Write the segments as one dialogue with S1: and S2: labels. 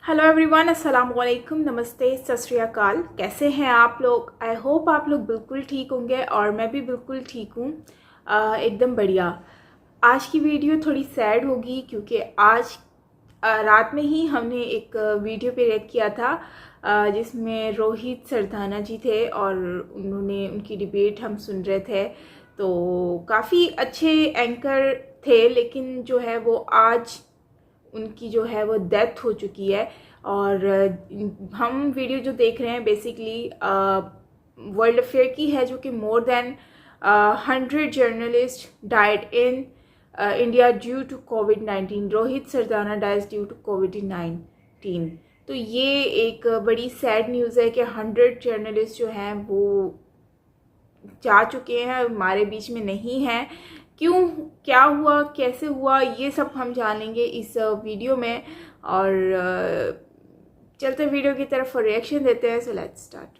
S1: Hello everyone, अस्सलाम वालेकुम, नमस्ते, सत श्री अकाल। कैसे हैं आप लोग? आई होप आप लोग बिल्कुल ठीक होंगे और मैं भी बिल्कुल ठीक हूँ, एकदम बढ़िया। आज की वीडियो थोड़ी सैड होगी क्योंकि आज रात में ही हमने एक वीडियो पे रिएक्ट किया था जिसमें रोहित सरदाना जी थे और उनकी डिबेट हम सुन रहे थे। तो काफ़ी अच्छे एंकर थे, लेकिन जो है वो आज उनकी जो है वो डेथ हो चुकी है। और हम वीडियो जो देख रहे हैं बेसिकली वर्ल्ड अफेयर की है, जो कि more than 100 journalist died in India due to कोविड-19। Rohit Sardana dies due to कोविड-19। तो ये एक बड़ी सैड न्यूज़ है कि 100 जर्नलिस्ट जो हैं वो जा चुके हैं, हमारे बीच में नहीं हैं। क्यों, क्या हुआ, कैसे हुआ, ये सब हम जानेंगे इस वीडियो में। और चलते वीडियो की तरफ रिएक्शन देते हैं। So let's start.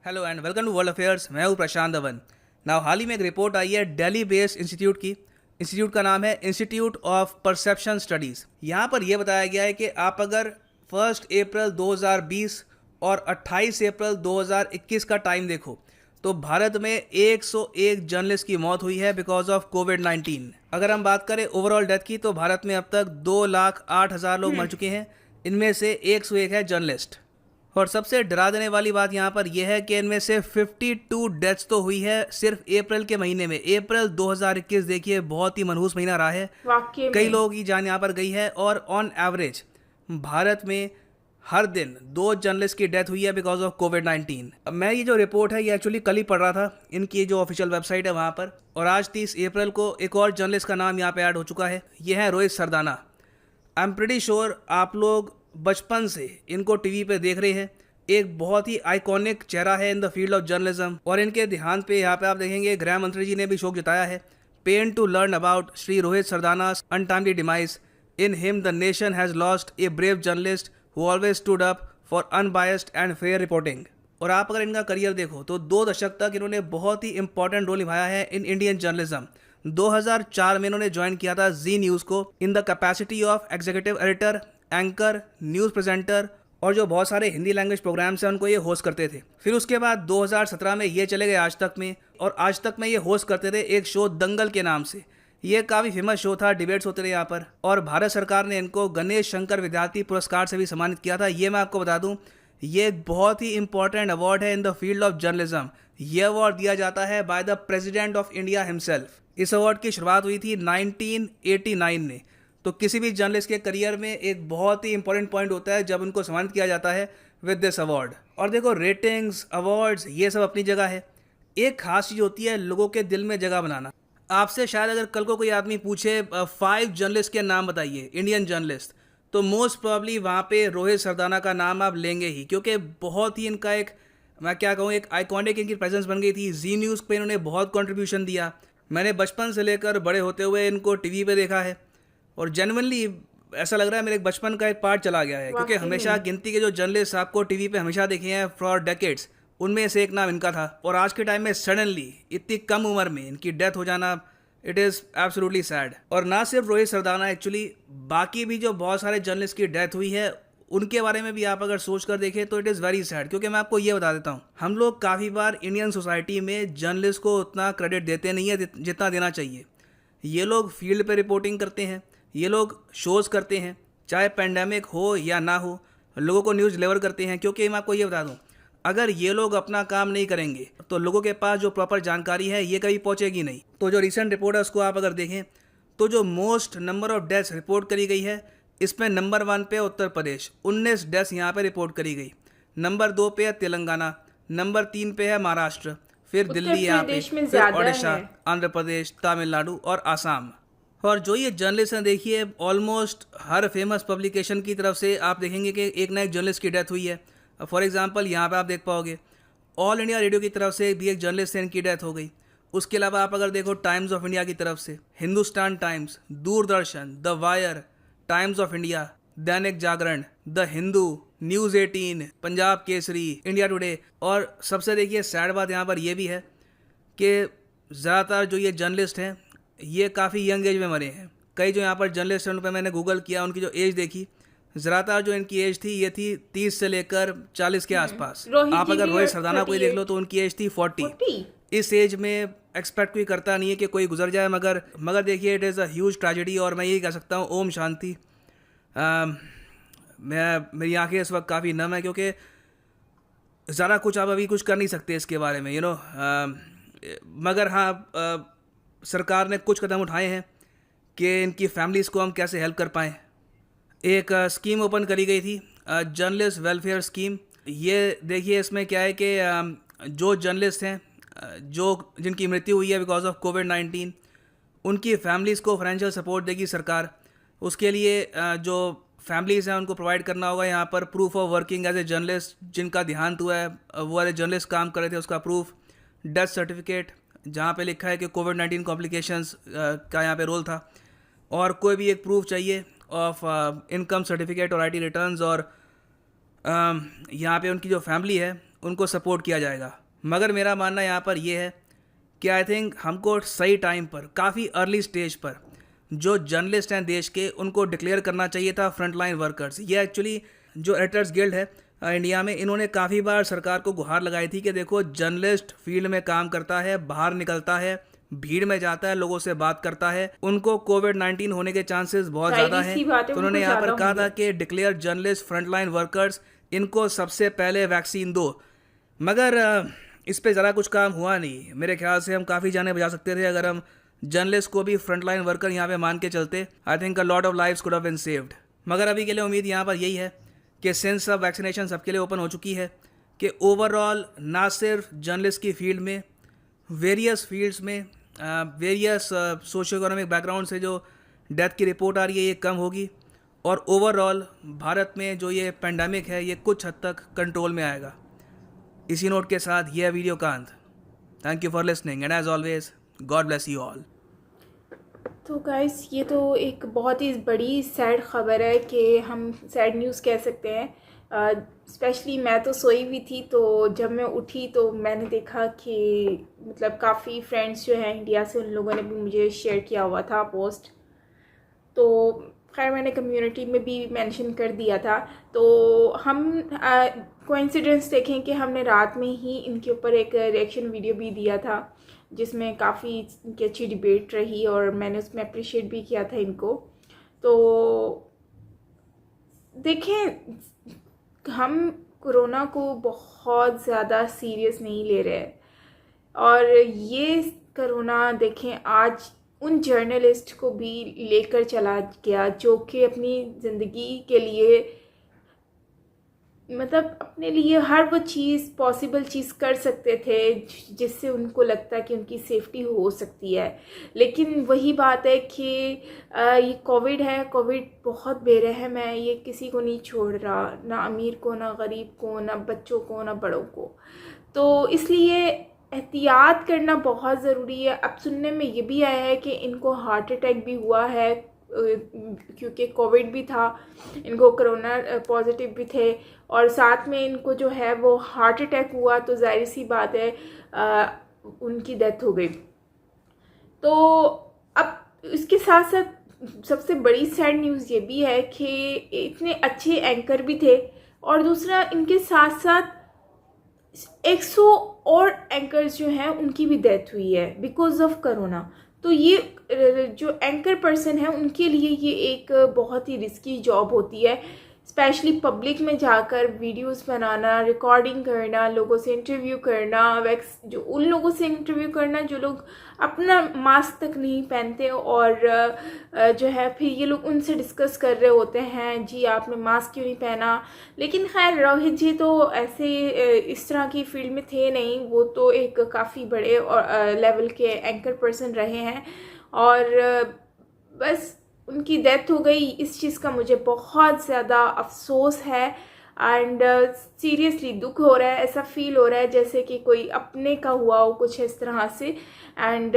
S2: Hello and welcome to world affairs. मैं हूँ प्रशांत धवन। नाउ हाल ही में एक रिपोर्ट आई है दिल्ली बेस्ड इंस्टीट्यूट की। इंस्टीट्यूट का नाम है इंस्टीट्यूट ऑफ परसेप्शन स्टडीज़। यहाँ पर यह बताया गया है कि आप अगर 1 अप्रैल 2020 और 28 अप्रैल 2021 का टाइम देखो तो भारत में 101 जर्नलिस्ट की मौत हुई है बिकॉज ऑफ कोविड-19। अगर हम बात करें ओवरऑल डेथ की तो भारत में अब तक 2,08,000 लोग मर चुके हैं। इनमें से 101 है जर्नलिस्ट। और सबसे डरा देने वाली बात यहाँ पर यह है कि इनमें से 52 डेथ्स तो हुई है सिर्फ अप्रैल के महीने में। अप्रैल 2021 देखिए, बहुत ही मनहूस महीना रहा है।
S1: वाकई
S2: कई
S1: में
S2: लोगों की जान यहाँ पर गई है और ऑन एवरेज भारत में हर दिन 2 जर्नलिस्ट की डेथ हुई है बिकॉज ऑफ कोविड-19। अब मैं ये जो रिपोर्ट है ये एक्चुअली कल ही पढ़ रहा था, इनकी जो ऑफिशियल वेबसाइट है वहाँ पर। और आज 30 अप्रैल को एक और जर्नलिस्ट का नाम यहाँ पे ऐड हो चुका है। ये है Rohit Sardana. I am pretty sure आप लोग बचपन से इनको टीवी पे देख रहे हैं। एक बहुत ही आइकॉनिक चेहरा है in the field of journalism. और इनके देहांत पे यहाँ पे आप देखेंगे गृह मंत्री जी ने भी शोक जताया है। Pain to learn about Shri Rohit Sardana untimely demise. In him the nation has lost a brave journalist who always stood up for unbiased and fair reporting. और आप अगर इनका करियर देखो तो 2 दशक तक इन्होंने बहुत ही इंपॉर्टेंट रोल निभाया है इन इंडियन जर्नलिज्म। 2004 में इन्होंने ज्वाइन किया था जी न्यूज़ को in the capacity of executive editor, anchor, news presenter, और जो बहुत सारे हिंदी लैंग्वेज प्रोग्राम्स हैं उनको ये होस्ट करते थे। फिर उसके बाद 2017 में ये चले गए आज तक में, और आज तक में ये होस्ट करते थे एक शो दंगल के नाम से। ये काफ़ी फेमस शो था, डिबेट्स होते थे यहाँ पर। और भारत सरकार ने इनको गणेश शंकर विद्यार्थी पुरस्कार से भी सम्मानित किया था। ये मैं आपको बता दूँ, ये बहुत ही इंपॉर्टेंट अवार्ड है in the field of journalism. ये अवार्ड दिया जाता है by the president of India himself. इस अवार्ड की शुरुआत हुई थी 1989 में। तो किसी भी जर्नलिस्ट के करियर में एक बहुत ही इंपॉर्टेंट पॉइंट होता है जब उनको सम्मानित किया जाता है विद दिस अवार्ड। और देखो, रेटिंग्स, अवार्ड्स, ये सब अपनी जगह है। एक खास चीज़ होती है लोगों के दिल में जगह बनाना। आपसे शायद अगर कल को कोई आदमी पूछे 5 जर्नलिस्ट के नाम बताइए, इंडियन जर्नलिस्ट, तो मोस्ट प्रॉब्ली वहाँ पे रोहित सरदाना का नाम आप लेंगे ही, क्योंकि बहुत ही इनका एक, मैं क्या कहूँ, एक आइकॉनिक इनकी प्रेजेंस बन गई थी। जी न्यूज़ पे इन्होंने बहुत कंट्रीब्यूशन दिया। मैंने बचपन से लेकर बड़े होते हुए इनको टीवी पे देखा है और जेन्युइनली ऐसा लग रहा है मेरे बचपन का एक पार्ट चला गया है, क्योंकि हमेशा गिनती के जो जर्नलिस्ट आपको टीवी पे हमेशा देखे हैं फॉर डेकेड्स, उनमें से एक नाम इनका था। और आज के टाइम में सडनली इतनी कम उम्र में इनकी डेथ हो जाना, इट इज़ एब्सोल्युटली सैड। और ना सिर्फ रोहित सरदाना, एक्चुअली बाकी भी जो बहुत सारे जर्नलिस्ट की डेथ हुई है उनके बारे में भी आप अगर सोच कर देखें तो इट इज़ वेरी सैड। क्योंकि मैं आपको ये बता देता हूँ, हम लोग काफ़ी बार इंडियन सोसाइटी में जर्नलिस्ट को उतना क्रेडिट देते नहीं है जितना देना चाहिए। ये लोग फील्ड पे रिपोर्टिंग करते हैं, ये लोग शोज़ करते हैं, चाहे पेंडेमिक हो या ना हो, लोगों को न्यूज़ डिलीवर करते हैं। क्योंकि मैं आपको ये बता दूं, अगर ये लोग अपना काम नहीं करेंगे तो लोगों के पास जो प्रॉपर जानकारी है ये कभी पहुंचेगी नहीं। तो जो रिसेंट रिपोर्ट है उसको आप अगर देखें तो जो most number of deaths report करी गई है, इसमें नंबर 1 पे उत्तर प्रदेश, 19 डेथ्स यहाँ पे रिपोर्ट करी गई। नंबर 2 पे है तेलंगाना, नंबर 3 पे है महाराष्ट्र, फिर दिल्ली यहाँ पे, फिर ओडिशा, आंध्र प्रदेश, तमिलनाडु और आसाम। और जो ये जर्नलिस्ट हैं देखिए, ऑलमोस्ट हर फेमस पब्लिकेशन की तरफ से आप देखेंगे कि एक ना एक जर्नलिस्ट की डेथ हुई है। फॉर एग्जांपल यहाँ पे आप देख पाओगे ऑल इंडिया रेडियो की तरफ से भी एक जर्नलिस्ट है, इनकी डेथ हो गई। उसके अलावा आप अगर देखो टाइम्स ऑफ इंडिया की तरफ से, Hindustan Times, Doordarshan, the Wire, Times of India, Dainik Jagran, the Hindu, news 18, Punjab Kesari, India Today. और सबसे देखिए सैड बात यहाँ पर यह भी है कि ज़्यादातर जो ये जर्नलिस्ट हैं ये काफ़ी यंग एज में मरे हैं। कई जो यहाँ पर जर्नलिस्ट हैं उन पर मैंने गूगल किया, उनकी जो एज देखी, ज़्यादातर जो इनकी एज थी ये थी 30 से लेकर 40 के आसपास।
S1: रोहित
S2: आप
S1: जी
S2: अगर
S1: भी
S2: रोहित सरदाना को ही देख लो
S1: 38,
S2: तो उनकी एज थी 40।
S1: 40।
S2: इस एज में एक्सपेक्ट कोई करता नहीं है कि कोई गुजर जाए, मगर देखिए it is a huge tragedy. और मैं यही कह सकता हूँ ओम शांति। मेरी आंखें इस वक्त काफ़ी नम है क्योंकि ज़्यादा कुछ आप अभी कुछ कर नहीं सकते इसके बारे में, मगर हाँ, सरकार ने कुछ कदम उठाए हैं कि इनकी फैमिलीज़ को हम कैसे हेल्प कर पाएँ। एक स्कीम ओपन करी गई थी, जर्नलिस्ट वेलफेयर स्कीम। ये देखिए इसमें क्या है कि जो जर्नलिस्ट हैं जिनकी मृत्यु हुई है बिकॉज ऑफ कोविड-19, उनकी फैमिलीज़ को फाइनेंशियल सपोर्ट देगी सरकार। उसके लिए जो फैमिलीज़ हैं उनको प्रोवाइड करना होगा यहाँ पर proof of working as a journalist, जिनका देहांत हुआ है वो एज ए जर्नलिस्ट काम कर रहे थे उसका प्रूफ, डेथ सर्टिफिकेट जहाँ पे लिखा है कि कोविड-19 कॉम्प्लिकेशंस का यहाँ पे रोल था, और कोई भी एक प्रूफ चाहिए ऑफ इनकम सर्टिफिकेट और आईटी रिटर्न्स, और यहाँ पे उनकी जो फैमिली है उनको सपोर्ट किया जाएगा। मगर मेरा मानना यहाँ पर यह है कि आई थिंक हमको सही टाइम पर, काफ़ी अर्ली स्टेज पर जो जर्नलिस्ट हैं देश के, उनको डिक्लेयर करना चाहिए था फ्रंट लाइन वर्कर्स। ये एक्चुअली जो एडिटर्स गिल्ड है इंडिया में, इन्होंने काफ़ी बार सरकार को गुहार लगाई थी कि देखो जर्नलिस्ट फील्ड में काम करता है, बाहर निकलता है, भीड़ में जाता है, लोगों से बात करता है, उनको कोविड-19 होने के चांसेस बहुत ज़्यादा हैं। तो उन्होंने यहाँ पर कहा था कि declare journalist front line workers, इनको सबसे पहले वैक्सीन दो। मगर इस पर ज़रा कुछ काम हुआ नहीं। मेरे ख्याल से हम काफ़ी जाने बजा सकते थे अगर हम जर्नलिस्ट को भी फ्रंट लाइन वर्कर यहाँ पे मान के चलते। I think a lot of lives could have been saved. मगर अभी के लिए उम्मीद यहाँ पर यही है कि सिंस अब वैक्सीनेशन सबके लिए ओपन हो चुकी है कि ओवरऑल ना सिर्फ जर्नलिस्ट की फील्ड में, वेरियस फील्ड्स में, वेरियस सोशो इकोनॉमिक बैकग्राउंड से जो डेथ की रिपोर्ट आ रही है ये कम होगी, और ओवरऑल भारत में जो ये पेंडेमिक है ये कुछ हद तक कंट्रोल में आएगा। इसी नोट के साथ ये वीडियो का अंत। Thank you for listening and as always God bless you all.
S1: तो गाइस, ये तो एक बहुत ही बड़ी सैड ख़बर है कि हम सैड न्यूज़ कह सकते हैं। स्पेशली मैं तो सोई हुई थी, तो जब मैं उठी तो मैंने देखा कि मतलब काफ़ी फ्रेंड्स जो हैं इंडिया से, उन लोगों ने भी मुझे शेयर किया हुआ था पोस्ट। तो खैर मैंने कम्युनिटी में भी मेंशन कर दिया था। तो हम कोइंसिडेंस देखें कि हमने रात में ही इनके ऊपर एक रिएक्शन वीडियो भी दिया था जिसमें काफ़ी इनकी अच्छी डिबेट रही और मैंने उसमें अप्रिशिएट भी किया था इनको। तो देखें, हम कोरोना को बहुत ज़्यादा सीरियस नहीं ले रहे, और ये कोरोना देखें आज उन जर्नलिस्ट को भी लेकर चला गया जो कि अपनी ज़िंदगी के लिए, मतलब अपने लिए हर वो चीज़, पॉसिबल चीज़ कर सकते थे जिससे उनको लगता है कि उनकी सेफ्टी हो सकती है। लेकिन वही बात है कि ये कोविड है, कोविड बहुत बेरहम है, ये किसी को नहीं छोड़ रहा, ना अमीर को, ना गरीब को, ना बच्चों को, ना बड़ों को। तो इसलिए एहतियात करना बहुत ज़रूरी है। अब सुनने में ये भी आया है कि इनको हार्ट अटैक भी हुआ है, क्योंकि कोविड भी था, इनको कोरोना पॉजिटिव भी थे, और साथ में इनको जो है वो हार्ट अटैक हुआ, तो जाहिर सी बात है उनकी डेथ हो गई। तो अब इसके साथ साथ सबसे बड़ी सैड न्यूज़ ये भी है कि इतने अच्छे एंकर भी थे, और दूसरा इनके साथ साथ 100 और एंकर्स जो हैं उनकी भी डेथ हुई है बिकॉज ऑफ कोरोना। तो ये जो एंकर पर्सन है उनके लिए ये एक बहुत ही रिस्की जॉब होती है, स्पेशली पब्लिक में जाकर वीडियोस बनाना, रिकॉर्डिंग करना, लोगों से इंटरव्यू करना, जो उन लोगों से इंटरव्यू करना जो लोग अपना मास्क तक नहीं पहनते, और जो है फिर ये लोग उनसे डिस्कस कर रहे होते हैं, जी आपने मास्क क्यों नहीं पहना। लेकिन खैर रोहित जी तो ऐसे इस तरह की फील्ड में थे नहीं, वो तो एक काफ़ी बड़े लेवल के एंकर पर्सन रहे हैं, और बस उनकी डेथ हो गई। इस चीज़ का मुझे बहुत ज़्यादा अफसोस है, एंड सीरियसली दुख हो रहा है। ऐसा फील हो रहा है जैसे कि कोई अपने का हुआ हो कुछ इस तरह से। एंड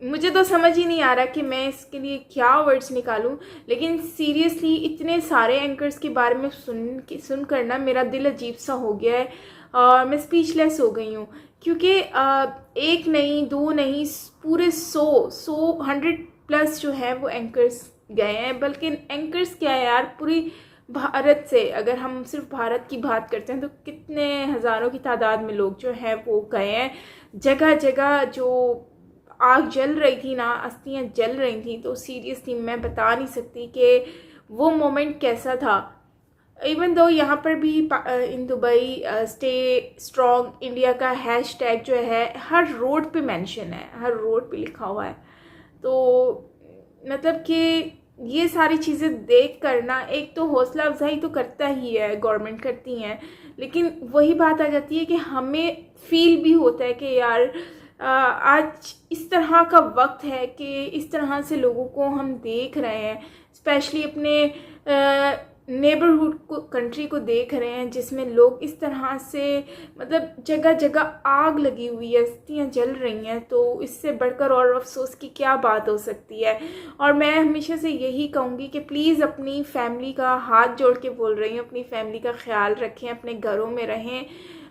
S1: मुझे तो समझ ही नहीं आ रहा कि मैं इसके लिए क्या वर्ड्स निकालूं। लेकिन सीरियसली इतने सारे एंकर्स के बारे में सुन कर ना मेरा दिल अजीब सा हो गया है और मैं स्पीचलेस हो गई हूँ। क्योंकि एक नहीं, दो नहीं, पूरे 100 प्लस जो है वो एंकर्स गए हैं। बल्कि एंकर्स क्या है यार, पूरी भारत से अगर हम सिर्फ भारत की बात करते हैं तो कितने हज़ारों की तादाद में लोग जो हैं वो गए हैं। जगह जगह जो आग जल रही थी ना, अस्थियाँ जल रही थी, तो सीरियसली मैं बता नहीं सकती कि वो मोमेंट कैसा था। इवन दो यहाँ पर भी in Dubai stay strong India का हैशटैग जो है हर रोड पे मेंशन है, हर रोड पे लिखा हुआ है। तो मतलब कि ये सारी चीज़ें देख कर ना एक तो हौसला अफजाई तो करता ही है, गवर्नमेंट करती हैं, लेकिन वही बात आ जाती है कि हमें फील भी होता है कि यार आज इस तरह का वक्त है कि इस तरह से लोगों को हम देख रहे हैं, स्पेशली अपने नेबरहुड को, कंट्री को देख रहे हैं जिसमें लोग इस तरह से मतलब जगह जगह आग लगी हुई है, अस्थियाँ जल रही हैं। तो इससे बढ़कर और अफसोस की क्या बात हो सकती है। और मैं हमेशा से यही कहूँगी कि प्लीज़ अपनी फैमिली का, हाथ जोड़ के बोल रही हूँ, अपनी फैमिली का ख्याल रखें, अपने घरों में रहें।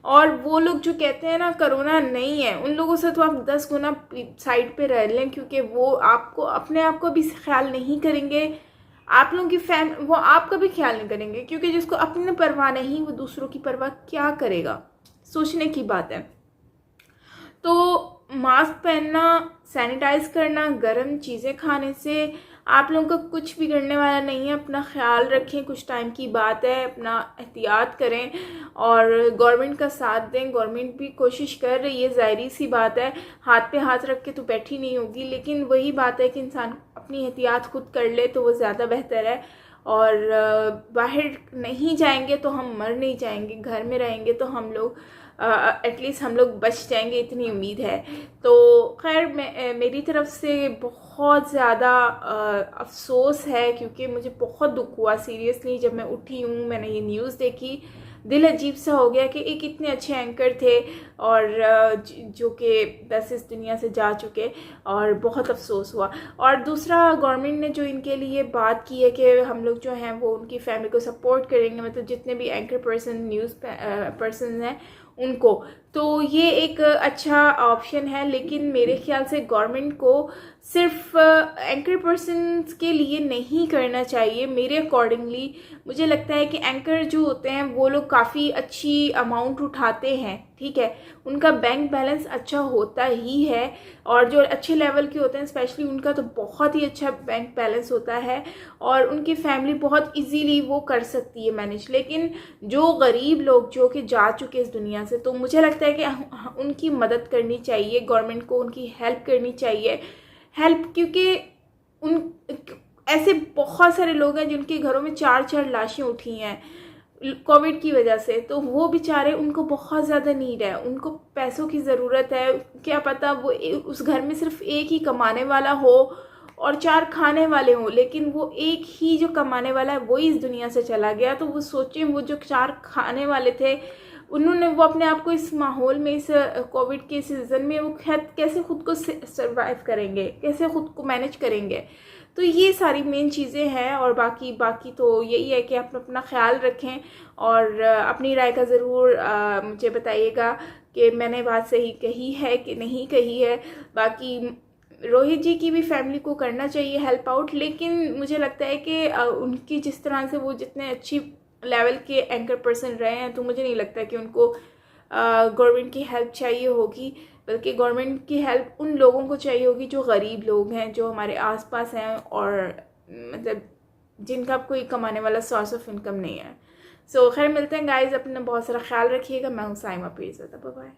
S1: और वो लोग जो कहते हैं ना कोरोना नहीं है, उन लोगों से तो आप 10 गुना साइड पे रह लें, क्योंकि वो आपको अपने आप को भी ख्याल नहीं करेंगे, आप लोगों की वो आपका भी ख्याल नहीं करेंगे। क्योंकि जिसको अपनी परवाह नहीं वो दूसरों की परवाह क्या करेगा, सोचने की बात है। तो मास्क पहनना, सैनिटाइज करना, गर्म चीज़ें खाने से आप लोगों का कुछ बिगड़ने वाला नहीं है। अपना ख्याल रखें, कुछ टाइम की बात है, अपना एहतियात करें और गवर्नमेंट का साथ दें। गवर्नमेंट भी कोशिश कर रही है, ज़ाहिरी सी बात है, हाथ पे हाथ रख के तो बैठी नहीं होगी, लेकिन वही बात है कि इंसान अपनी एहतियात खुद कर ले तो वो ज़्यादा बेहतर है। और बाहर नहीं जाएंगे तो हम मर नहीं जाएंगे, घर में रहेंगे तो हम लोग एटलीस्ट हम लोग बच जाएंगे, इतनी उम्मीद है। तो खैर मेरी तरफ से बहुत ज़्यादा अफसोस है, क्योंकि मुझे बहुत दुख हुआ सीरियसली जब मैं उठी हूँ, मैंने ये न्यूज़ देखी, दिल अजीब सा हो गया कि एक इतने अच्छे एंकर थे और जो कि बस इस दुनिया से जा चुके, और बहुत अफसोस हुआ। और दूसरा, गवर्नमेंट ने जो इनके लिए बात की है कि हम लोग जो हैं वो उनकी फैमिली को सपोर्ट करेंगे, मतलब जितने भी एंकर पर्सन, न्यूज़ पर्सन हैं उनको, तो ये एक अच्छा ऑप्शन है। लेकिन मेरे ख्याल से गवर्नमेंट को सिर्फ एंकर पर्सन्स के लिए नहीं करना चाहिए। मेरे अकॉर्डिंगली मुझे लगता है कि एंकर जो होते हैं वो लोग काफ़ी अच्छी अमाउंट उठाते हैं, ठीक है, उनका बैंक बैलेंस अच्छा होता ही है, और जो अच्छे लेवल के होते हैं स्पेशली उनका तो बहुत ही अच्छा बैंक बैलेंस होता है और उनकी फैमिली बहुत इजीली वो कर सकती है मैनेज। लेकिन जो गरीब लोग जो कि जा चुके इस दुनिया से, तो मुझे लगता है कि उनकी मदद करनी चाहिए, गवर्नमेंट को उनकी हेल्प करनी चाहिए, क्योंकि उन ऐसे बहुत सारे लोग हैं जिनके घरों में 4-4 लाशें उठी हैं कोविड की वजह से। तो वो बेचारे, उनको बहुत ज़्यादा नीड है, उनको पैसों की ज़रूरत है। क्या पता वो उस घर में सिर्फ एक ही कमाने वाला हो और 4 खाने वाले हों, लेकिन वो एक ही जो कमाने वाला है वही इस दुनिया से चला गया। तो वो सोचें, वो जो 4 खाने वाले थे वो अपने आप को इस माहौल में, इस कोविड के सीज़न में वो कैसे ख़ुद को सर्वाइव करेंगे, कैसे ख़ुद को मैनेज करेंगे। तो ये सारी मेन चीज़ें हैं। और बाकी तो यही है कि आप अपना ख्याल रखें और अपनी राय का ज़रूर मुझे बताइएगा कि मैंने बात सही कही है कि नहीं कही है। बाकी रोहित जी की भी फैमिली को करना चाहिए हेल्प आउट, लेकिन मुझे लगता है कि उनकी जिस तरह से वो जितने अच्छी लेवल के एंकर पर्सन रहे हैं, तो मुझे नहीं लगता कि उनको गवर्नमेंट की हेल्प चाहिए होगी, बल्कि गवर्नमेंट की हेल्प उन लोगों को चाहिए होगी जो गरीब लोग हैं, जो हमारे आसपास हैं और मतलब जिनका कोई कमाने वाला सोर्स ऑफ इनकम नहीं है। सो खैर, मिलते हैं गाइज, अपना बहुत सारा ख्याल रखिएगा। मैं हूँ साइमा पीज़, बाय बाय।